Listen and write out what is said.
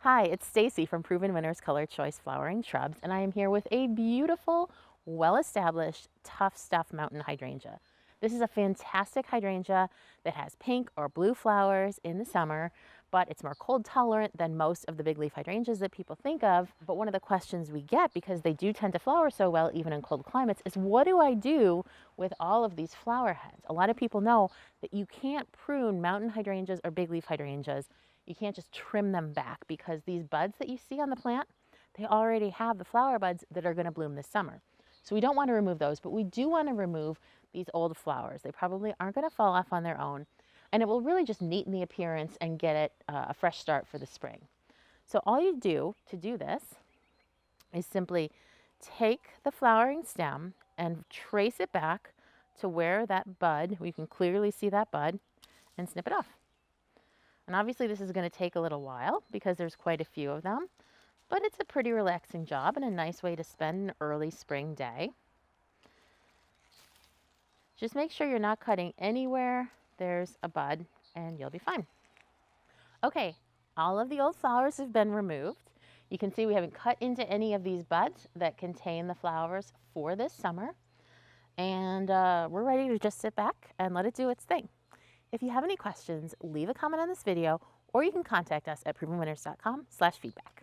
Hi, it's Stacy from Proven Winners ColorChoice Flowering Shrubs, and I am here with a beautiful, well-established Tuff Stuff mountain hydrangea. This is a fantastic hydrangea that has pink or blue flowers in the summer, but it's more cold tolerant than most of the big leaf hydrangeas that people think of. But one of the questions we get, because they do tend to flower so well even in cold climates, is what do I do with all of these flower heads? A lot of people know that you can't prune mountain hydrangeas or big leaf hydrangeas. You can't just trim them back because these buds that you see on the plant, they already have the flower buds that are going to bloom this summer. So we don't want to remove those, but we do want to remove these old flowers. They probably aren't going to fall off on their own, and it will really just neaten the appearance and get it a fresh start for the spring. So all you do to do this is simply take the flowering stem and trace it back to where that bud, we can clearly see that bud, and snip it off. And obviously this is going to take a little while because there's quite a few of them, but it's a pretty relaxing job and a nice way to spend an early spring day. Just make sure you're not cutting anywhere there's a bud and you'll be fine. Okay, all of the old flowers have been removed. You can see we haven't cut into any of these buds that contain the flowers for this summer. And we're ready to just sit back and let it do its thing. If you have any questions, leave a comment on this video, or you can contact us at provenwinners.com/feedback.